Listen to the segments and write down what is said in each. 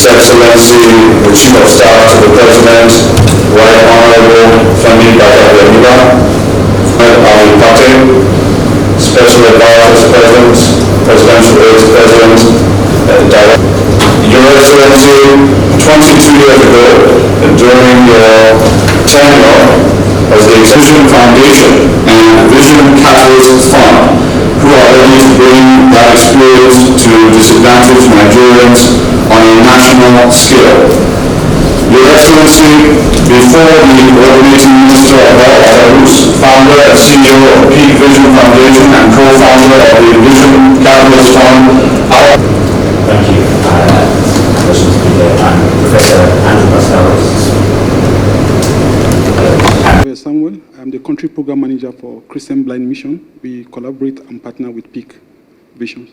Excellency, the Chief of Staff to the President, Right Honorable Femi Bakabemiba, Ali Pate, Special Advisor to President, Presidential Aide to President, Director. Your Excellency, 22 years ago, during your tenure as the Vision Foundation and Vision Catalyst Fund, who are ready to bring that experience to disadvantaged Nigerians on a national scale. Your Excellency, before the coordinating Minister of Health, founder and CEO of Peak Vision Foundation and co-founder of the Vision Catalyst Fund. Thank you. I'm Professor Andrew Bastaros. Samuel, I'm the country program manager for Christian Blind Mission. We collaborate and partner with Peak Visions.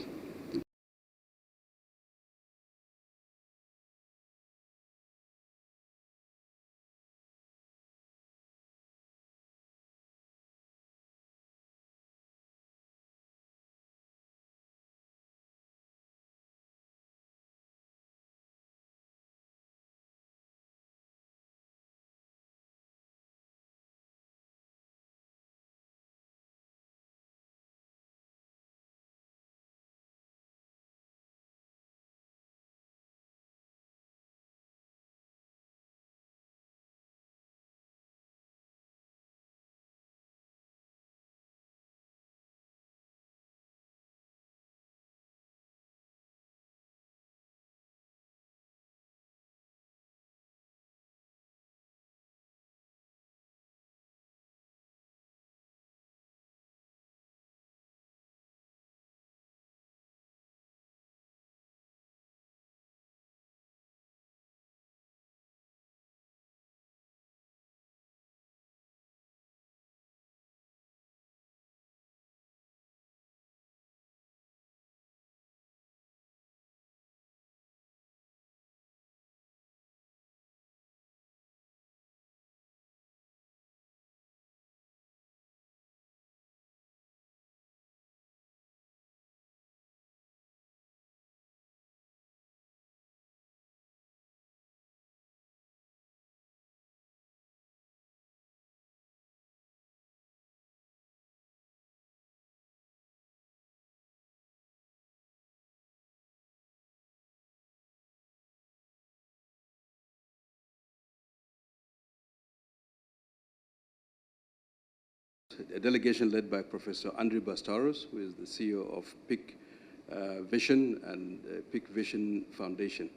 A delegation led by Professor Andrew Bastaros, who is the CEO of Peak Vision and Peak Vision Foundation.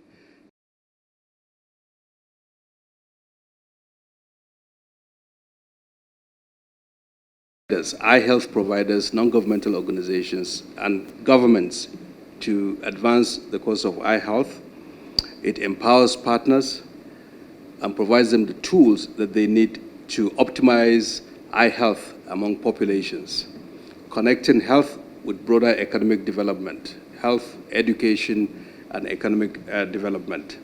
Eye health providers, non-governmental organizations, and governments to advance the cause of eye health. It empowers partners and provides them the tools that they need to optimize eye health among populations, connecting health with broader economic development, health, education, and economic development.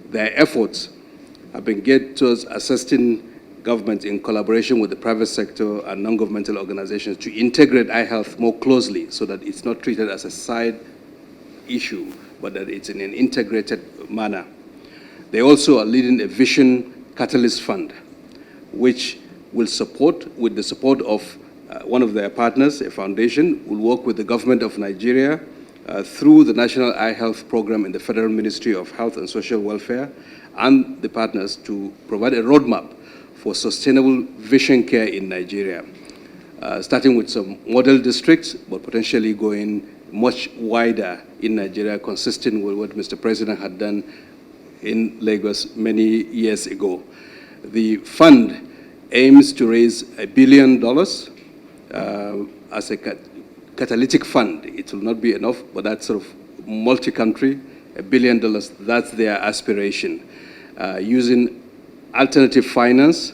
Their efforts have been geared towards assisting governments in collaboration with the private sector and non-governmental organizations to integrate eye health more closely so that it's not treated as a side issue, but that it's in an integrated manner. They also are leading a Vision Catalyst Fund, which will support, with the support of one of their partners, a foundation, will work with the government of Nigeria through the National Eye Health Program in the Federal Ministry of Health and Social Welfare and the partners to provide a roadmap for sustainable vision care in Nigeria, starting with some model districts, but potentially going much wider in Nigeria, consistent with what Mr. President had done in Lagos many years ago. The fund aims to raise $1 billion as a catalytic fund. It will not be enough, but that's sort of multi-country, $1 billion, that's their aspiration. Using alternative finance,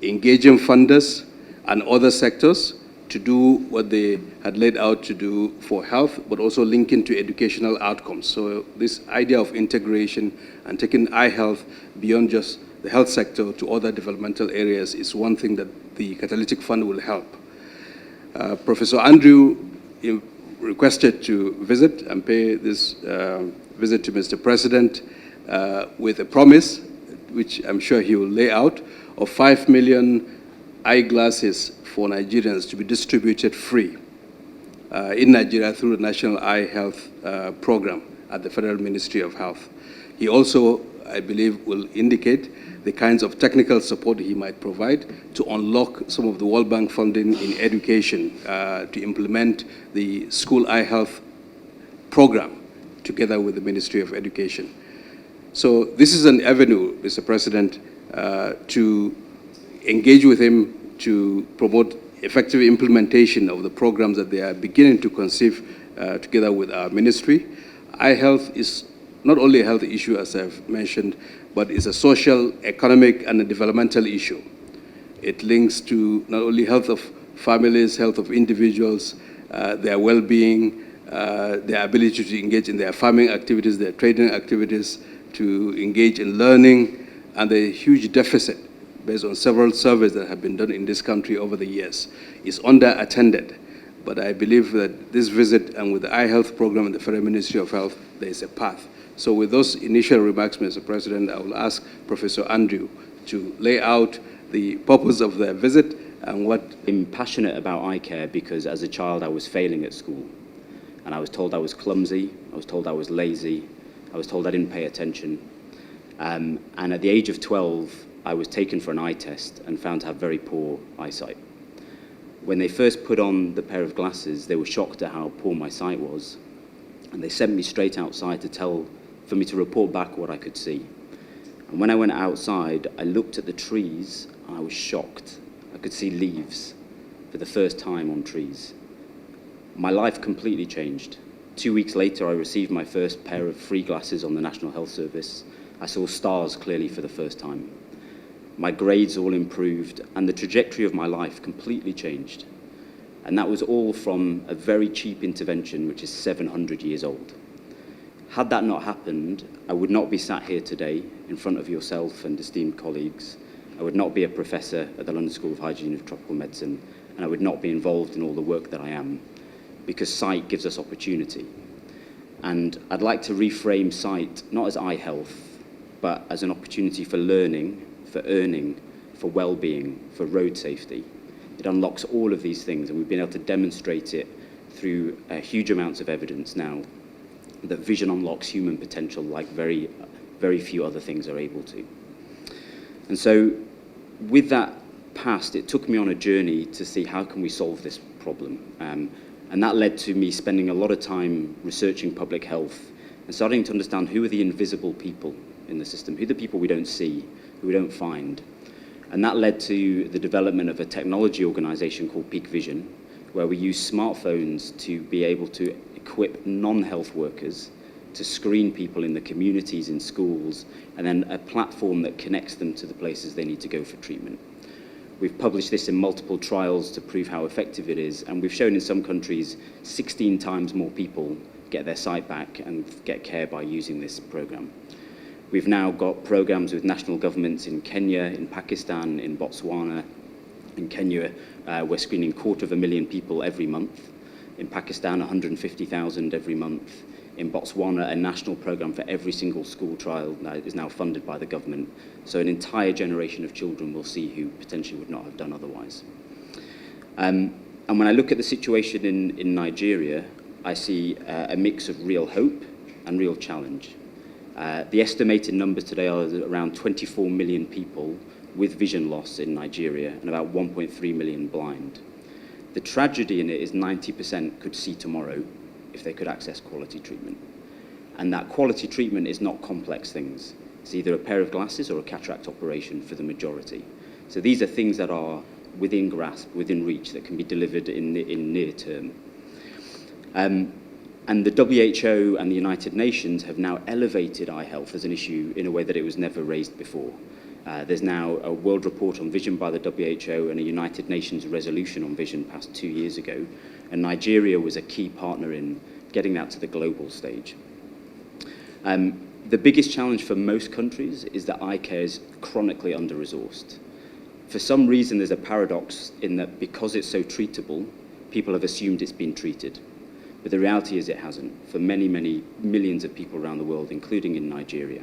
engaging funders and other sectors to do what they had laid out to do for health, but also linking to educational outcomes. So this idea of integration and taking eye health beyond just the health sector to other developmental areas is one thing that the Catalytic Fund will help. Professor Andrew requested to visit and pay this visit to Mr. President with a promise, which I'm sure he will lay out, of 5 million eyeglasses for Nigerians to be distributed free in Nigeria through the National Eye Health Program at the Federal Ministry of Health. He also, I believe, will indicate the kinds of technical support he might provide to unlock some of the World Bank funding in education to implement the school eye health program together with the Ministry of Education. So this is an avenue, Mr. President, to engage with him to promote effective implementation of the programs that they are beginning to conceive together with our ministry. Eye health is not only a health issue, as I've mentioned, but it's a social, economic, and a developmental issue. It links to not only health of families, health of individuals, their well-being, their ability to engage in their farming activities, their trading activities, to engage in learning, and the huge deficit based on several surveys that have been done in this country over the years is under-attended. But I believe that this visit and with the eye health program and the Federal Ministry of Health, there is a path. So with those initial remarks, Mr. President, I will ask Professor Andrew to lay out the purpose of their visit and what... I'm passionate about eye care because as a child I was failing at school. And I was told I was clumsy, I was told I was lazy, I was told I didn't pay attention. And at the age of 12, I was taken for an eye test and found to have very poor eyesight. When they first put on the pair of glasses, they were shocked at how poor my sight was. And they sent me straight outside for me to report back what I could see. And when I went outside, I looked at the trees and I was shocked. I could see leaves for the first time on trees. My life completely changed. 2 weeks later, I received my first pair of free glasses on the National Health Service. I saw stars clearly for the first time. My grades all improved, and the trajectory of my life completely changed. And that was all from a very cheap intervention, which is 700 years old. Had that not happened, I would not be sat here today in front of yourself and esteemed colleagues. I would not be a professor at the London School of Hygiene and Tropical Medicine, and I would not be involved in all the work that I am, because sight gives us opportunity. And I'd like to reframe sight not as eye health, but as an opportunity for learning, for earning, for well-being, for road safety. It unlocks all of these things, and we've been able to demonstrate it through huge amounts of evidence now that vision unlocks human potential like very, very few other things are able to. And so with that past, it took me on a journey to see how can we solve this problem. And that led to me spending a lot of time researching public health and starting to understand who are the invisible people in the system, who are the people we don't see, who we don't find. And that led to the development of a technology organization called Peak Vision, where we use smartphones to be able to equip non-health workers to screen people in the communities, in schools, and then a platform that connects them to the places they need to go for treatment. We've published this in multiple trials to prove how effective it is, and we've shown in some countries 16 times more people get their sight back and get care by using this program. We've now got programs with national governments in Kenya, in Pakistan, in Botswana. In Kenya, we're screening 250,000 people every month. In Pakistan, 150,000 every month. In Botswana, a national program for every single school trial that is now funded by the government. So an entire generation of children will see who potentially would not have done otherwise. And when I look at the situation in Nigeria, I see a mix of real hope and real challenge. The estimated numbers today are around 24 million people with vision loss in Nigeria and about 1.3 million blind. The tragedy in it is 90% could see tomorrow if they could access quality treatment. And that quality treatment is not complex things. It's either a pair of glasses or a cataract operation for the majority. So these are things that are within grasp, within reach, that can be delivered in near term. And the WHO and the United Nations have now elevated eye health as an issue in a way that it was never raised before. There's now a world report on vision by the WHO and a United Nations resolution on vision passed 2 years ago. And Nigeria was a key partner in getting that to the global stage. The biggest challenge for most countries is that eye care is chronically under-resourced. For some reason, there's a paradox in that because it's so treatable, people have assumed it's been treated. But the reality is it hasn't, for many, many millions of people around the world, including in Nigeria.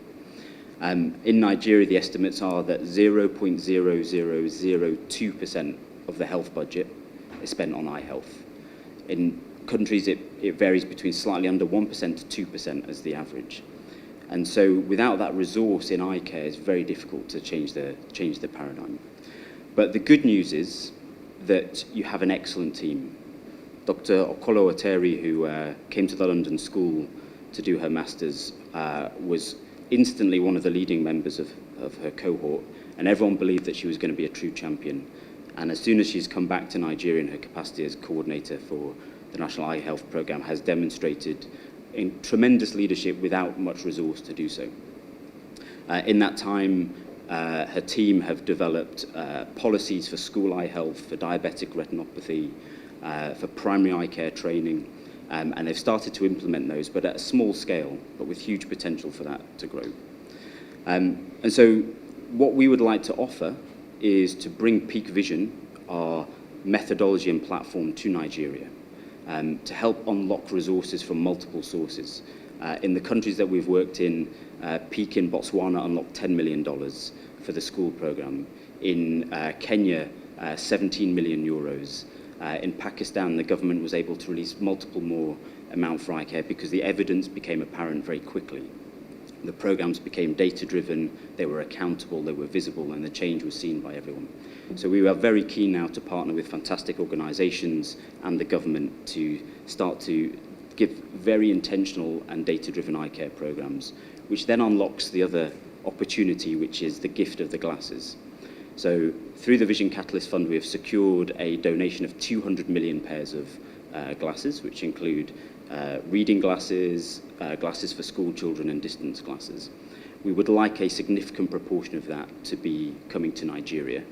In Nigeria, the estimates are that 0.0002% of the health budget is spent on eye health. In countries, it varies between slightly under 1% to 2% as the average. And so without that resource in eye care, it's very difficult to change the paradigm. But the good news is that you have an excellent team. Dr. Okolo Terry, who came to the London School to do her master's, was instantly one of the leading members of her cohort, and everyone believed that she was going to be a true champion. And as soon as she's come back to Nigeria in her capacity as coordinator for the National Eye Health Programme, has demonstrated in tremendous leadership without much resource to do so. In that time, her team have developed policies for school eye health, for diabetic retinopathy, for primary eye care training, and they've started to implement those, but at a small scale, but with huge potential for that to grow. And so what we would like to offer is to bring Peak Vision, our methodology and platform, to Nigeria, to help unlock resources from multiple sources. In the countries that we've worked in, Peak in Botswana unlocked $10 million for the school program. In Kenya, 17 million euros. In Pakistan, the government was able to release multiple more amount for eye care because the evidence became apparent very quickly. The programs became data-driven, they were accountable, they were visible, and the change was seen by everyone. So we are very keen now to partner with fantastic organisations and the government to start to give very intentional and data-driven eye care programs, which then unlocks the other opportunity, which is the gift of the glasses. So through the Vision Catalyst Fund, we have secured a donation of 200 million pairs of glasses, which include reading glasses, glasses for school children, and distance glasses. We would like a significant proportion of that to be coming to Nigeria.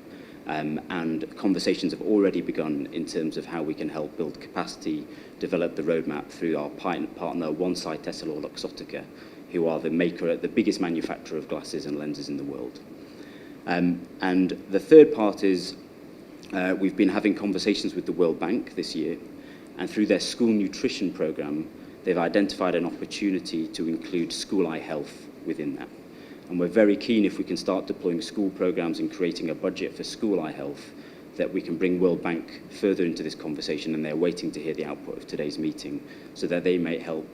And conversations have already begun in terms of how we can help build capacity, develop the roadmap through our partner, One Sight Luxottica, who are the biggest manufacturer of glasses and lenses in the world. And the third part is we've been having conversations with the World Bank this year, and through their school nutrition program, they've identified an opportunity to include school eye health within that. And we're very keen, if we can start deploying school programs and creating a budget for school eye health, that we can bring World Bank further into this conversation, and they're waiting to hear the output of today's meeting so that they may help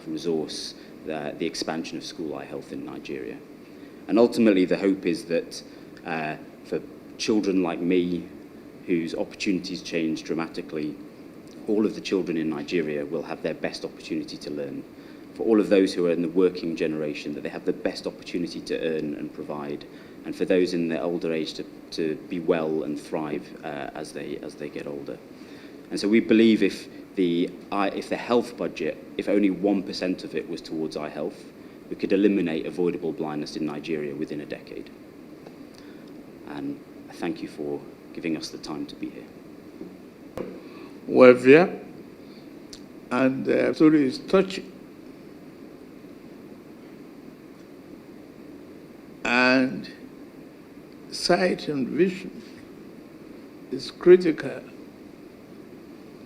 resource the expansion of school eye health in Nigeria. And ultimately, the hope is that for children like me, whose opportunities change dramatically, all of the children in Nigeria will have their best opportunity to learn. For all of those who are in the working generation, that they have the best opportunity to earn and provide. And for those in the older age to be well and thrive as they get older. And so we believe if the health budget, if only 1% of it was towards eye health, we could eliminate avoidable blindness in Nigeria within a decade. And I thank you for giving us the time to be here. Welfare, and so it's touching. And sight and vision is critical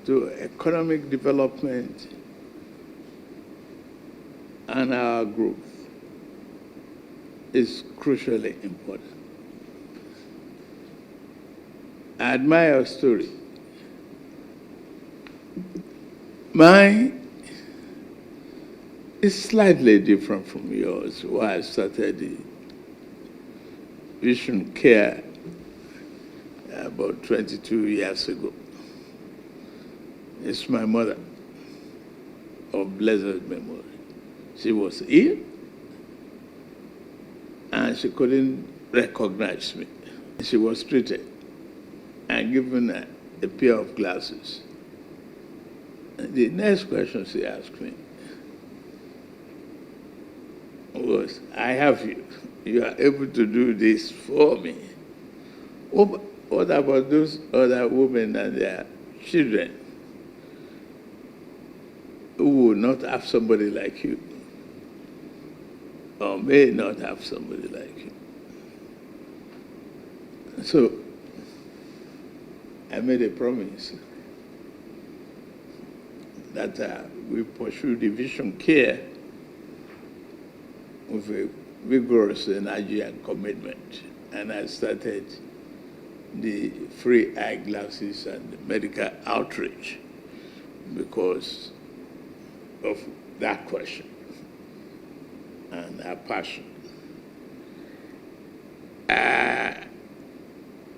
to economic development and our growth. Is crucially important. I admire your story. Mine is slightly different from yours, why I started the Vision Care about 22 years ago. It's my mother of blessed memory. She was ill and she couldn't recognize me. She was treated and given a pair of glasses. And the next question she asked me was, I have you. You are able to do this for me. What about those other women and their children who will not have somebody like you, or may not have somebody like you? So I made a promise that we pursue the Vision Care with a vigorous Nigerian commitment, and I started the free eyeglasses and the medical outreach because of that question and our passion.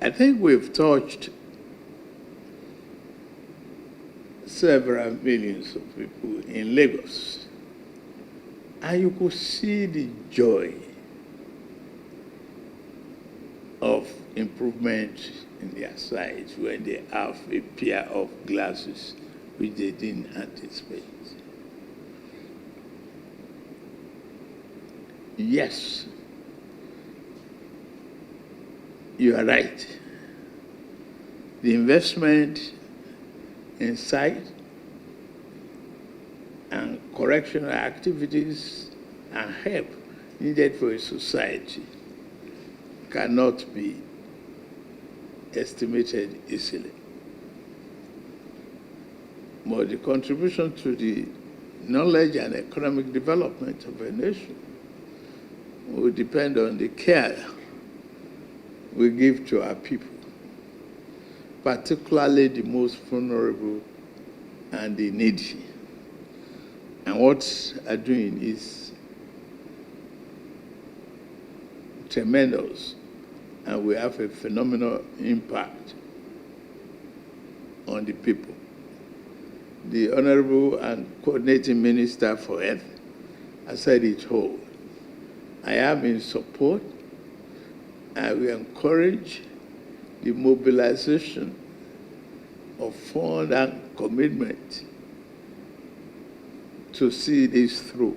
I think we've touched several millions of people in Lagos, and you could see the joy of improvement in their sight when they have a pair of glasses which they didn't anticipate. Yes, you are right. The investment in sight and correctional activities and help needed for a society cannot be estimated easily. But the contribution to the knowledge and economic development of a nation will depend on the care we give to our people, particularly the most vulnerable and the needy. And what I'm doing is tremendous, and we have a phenomenal impact on the people. The Honorable and Coordinating Minister for Health has said it all. I am in support, and we encourage the mobilization of fund and commitment to see this through,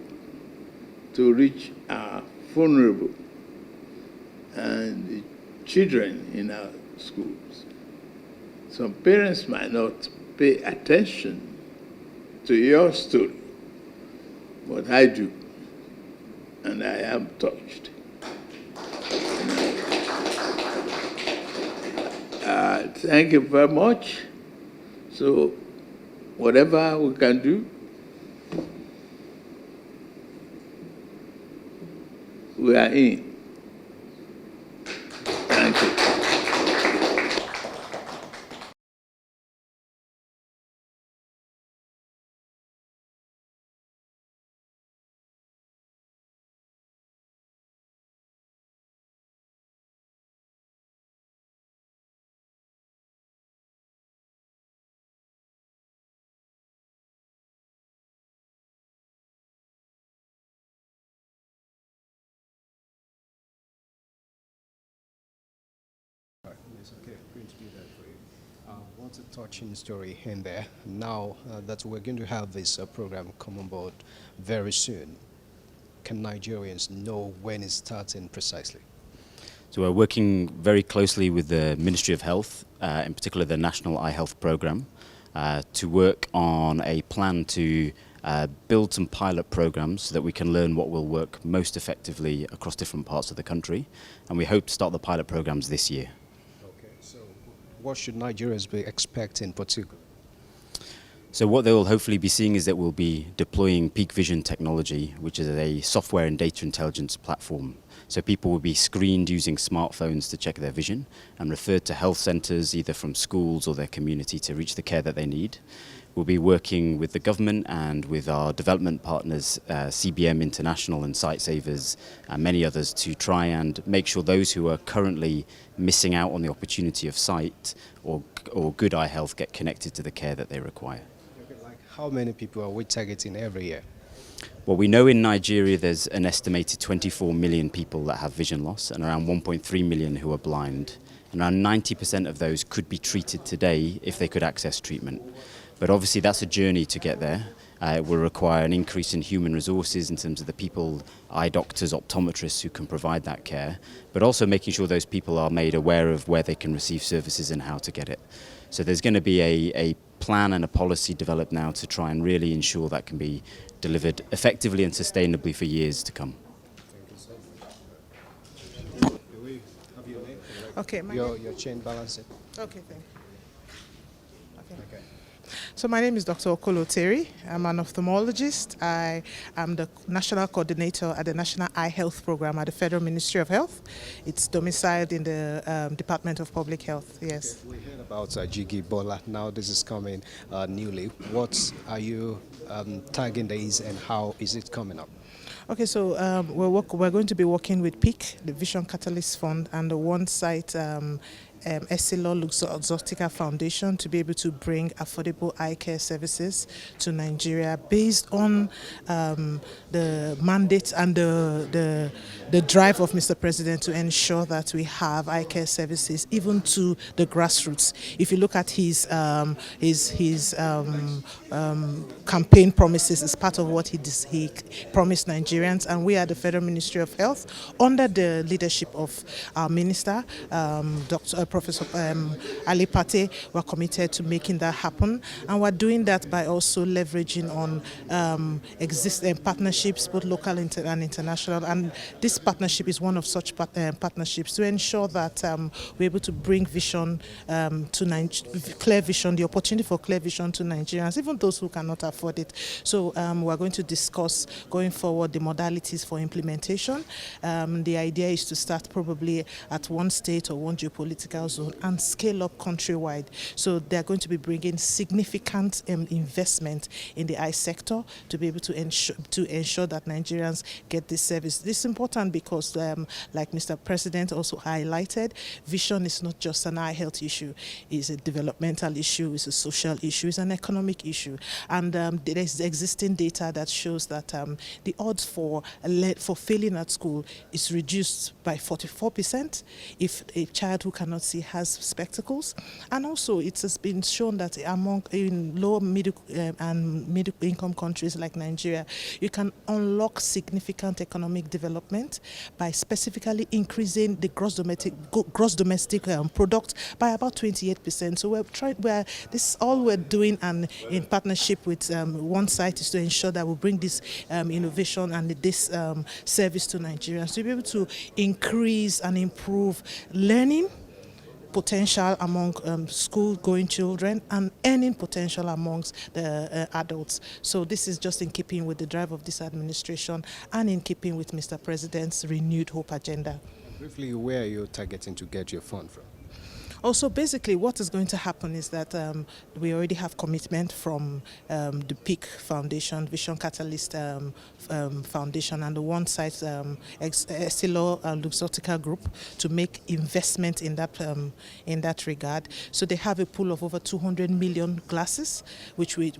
to reach our vulnerable and the children in our schools. Some parents might not pay attention to your story, but I do, and I am touched. Thank you very much. So, whatever we can do, we are in. Thank you. It's okay. I'm going to do that for you. What's a touching story in there? Now that we're going to have this program come on board very soon, can Nigerians know when it's starting precisely? So we're working very closely with the Ministry of Health, in particular the National Eye Health Programme, to work on a plan to build some pilot programs so that we can learn what will work most effectively across different parts of the country. And we hope to start the pilot programs this year. Okay, so what should Nigerians be expecting particularly? So what they will hopefully be seeing is that we'll be deploying Peak Vision technology, which is a software and data intelligence platform. So people will be screened using smartphones to check their vision and referred to health centres, either from schools or their community, to reach the care that they need. We'll be working with the government and with our development partners, CBM International and Sightsavers and many others, to try and make sure those who are currently missing out on the opportunity of sight or good eye health get connected to the care that they require. Like how many people are we targeting every year? Well, we know in Nigeria there's an estimated 24 million people that have vision loss and around 1.3 million who are blind. And around 90% of those could be treated today if they could access treatment. But obviously that's a journey to get there. It will require an increase in human resources in terms of the people, eye doctors, optometrists who can provide that care, but also making sure those people are made aware of where they can receive services and how to get it. So there's going to be a plan and a policy developed now to try and really ensure that can be delivered effectively and sustainably for years to come. Okay, your chain balancing. Okay, thank you. Okay. So my name is Dr. Okolo Terry. I'm an ophthalmologist. I am the National Coordinator at the National Eye Health Program at the Federal Ministry of Health. It's domiciled in the Department of Public Health, yes. We heard about Jigi Bola. Now this is coming newly. What are you tagging these and how is it coming up? Okay, so we're going to be working with PIC, the Vision Catalyst Fund, and the one site Essilor Luxottica Foundation to be able to bring affordable eye care services to Nigeria based on the mandate and the drive of Mr. President to ensure that we have eye care services even to the grassroots. If you look at his campaign promises, it's part of what he promised Nigerians, and we are the Federal Ministry of Health under the leadership of our minister, Professor Ali Pate. We're committed to making that happen, and we're doing that by also leveraging on existing partnerships, both local and international. And this partnership is one of such partnerships to ensure that we're able to bring vision clear vision, the opportunity for clear vision to Nigerians, even those who cannot afford it. So we're going to discuss going forward the modalities for implementation. The idea is to start probably at one state or one geopolitical zone and scale up countrywide. So they're going to be bringing significant investment in the eye sector to be able to ensure that Nigerians get this service. This is important because, like Mr. President also highlighted, vision is not just an eye health issue. It's a developmental issue, it's a social issue, it's an economic issue. And there is existing data that shows that the odds for failing at school is reduced by 44% if a child who cannot see has spectacles. And also it has been shown that in low middle and middle income countries like Nigeria, you can unlock significant economic development by specifically increasing the gross domestic product by about 28%. So this is all we're doing, and in partnership with one site is to ensure that we bring this innovation and this service to Nigerians to be able to increase and improve learning potential among school-going children and earning potential amongst the adults. So this is just in keeping with the drive of this administration and in keeping with Mr. President's renewed hope agenda. Briefly, where are you targeting to get your fund from? Also, basically, what is going to happen is that we already have commitment from the PIC Foundation, Vision Catalyst Foundation, and the one site Essilor Luxottica Group to make investment in that regard. So they have a pool of over 200 million glasses, which we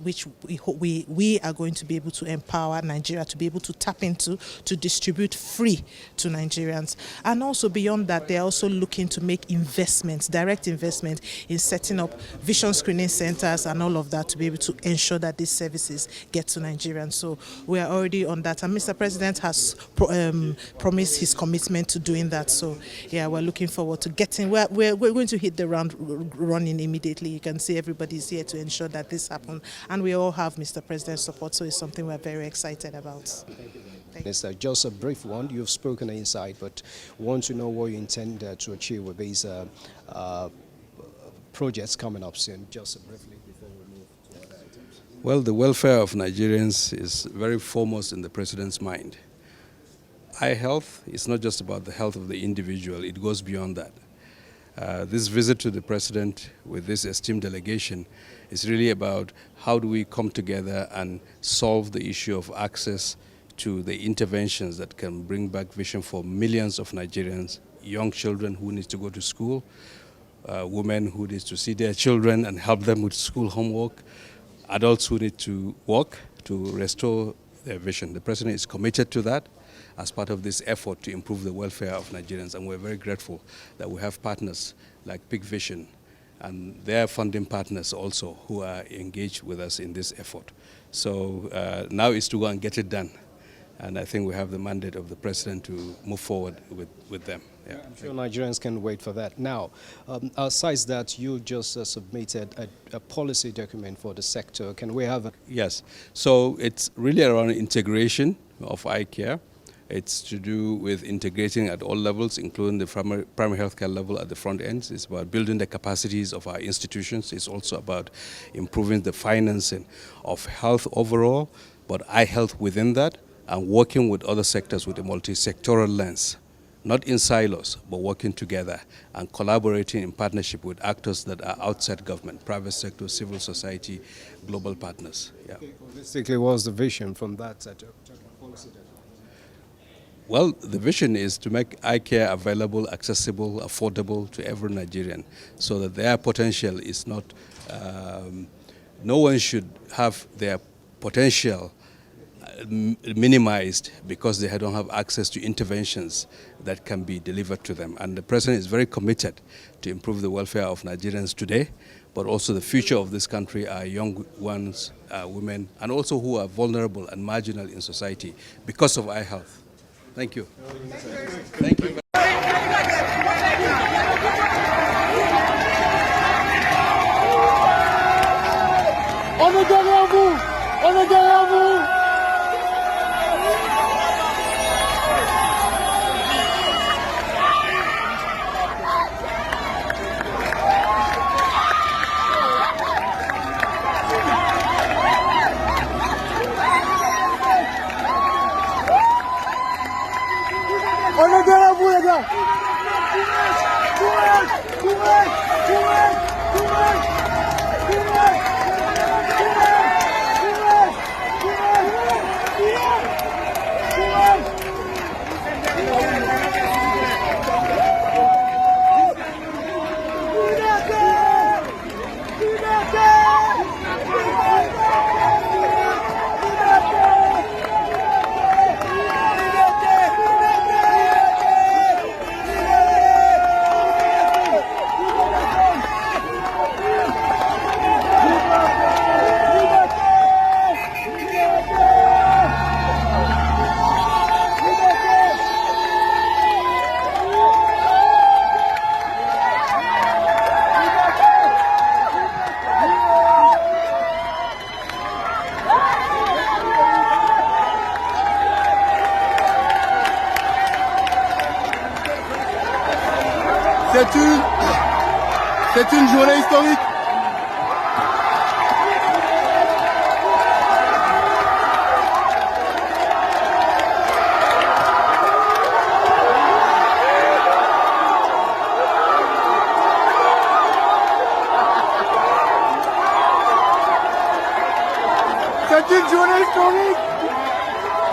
are going to be able to empower Nigeria to be able to tap into to distribute free to Nigerians. And also beyond that, they're also looking to make investments, direct investment in setting up vision screening centers and all of that to be able to ensure that these services get to Nigerians. So we are already on that, and Mr. President has promised his commitment to doing that. So yeah, we're looking forward to getting. We're going to hit the ground running immediately. You can see everybody's here to ensure that this happens, and we all have Mr. President's support. So it's something we're very excited about. It's just a brief one. You've spoken inside, but want to know what you intend to achieve with these projects coming up soon. Just briefly before we move to other items. Well, the welfare of Nigerians is very foremost in the President's mind. Eye health is not just about the health of the individual, it goes beyond that. This visit to the President with this esteemed delegation is really about how do we come together and solve the issue of access to the interventions that can bring back vision for millions of Nigerians, young children who need to go to school, women who need to see their children and help them with school homework, adults who need to walk to restore their vision. The President is committed to that as part of this effort to improve the welfare of Nigerians, and we're very grateful that we have partners like Big Vision and their funding partners also who are engaged with us in this effort. So now is to go and get it done. And I think we have the mandate of the President to move forward with them. Yeah. I'm sure Nigerians can wait for that. Now, aside that, you just submitted a policy document for the sector. Can we have a... Yes. So it's really around integration of eye care. It's to do with integrating at all levels, including the primary healthcare level at the front end. It's about building the capacities of our institutions. It's also about improving the financing of health overall, but eye health within that, and working with other sectors with a multi-sectoral lens. Not in silos, but working together and collaborating in partnership with actors that are outside government, private sector, civil society, global partners. Yeah. Okay, holistically, what's the vision from that policy? Well, the vision is to make eye care available, accessible, affordable to every Nigerian, so that their potential is not, no one should have their potential minimized because they don't have access to interventions that can be delivered to them. And the President is very committed to improve the welfare of Nigerians today, but also the future of this country, our young ones, women, and also who are vulnerable and marginal in society because of eye health. Thank you. Thank you. On est derrière vous! On est derrière vous! On est derrière vous, les gars! Courage! Courage! Courage! Courage! Courage! C'est une journée historique. C'est une journée historique.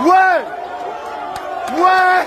Ouais. Ouais.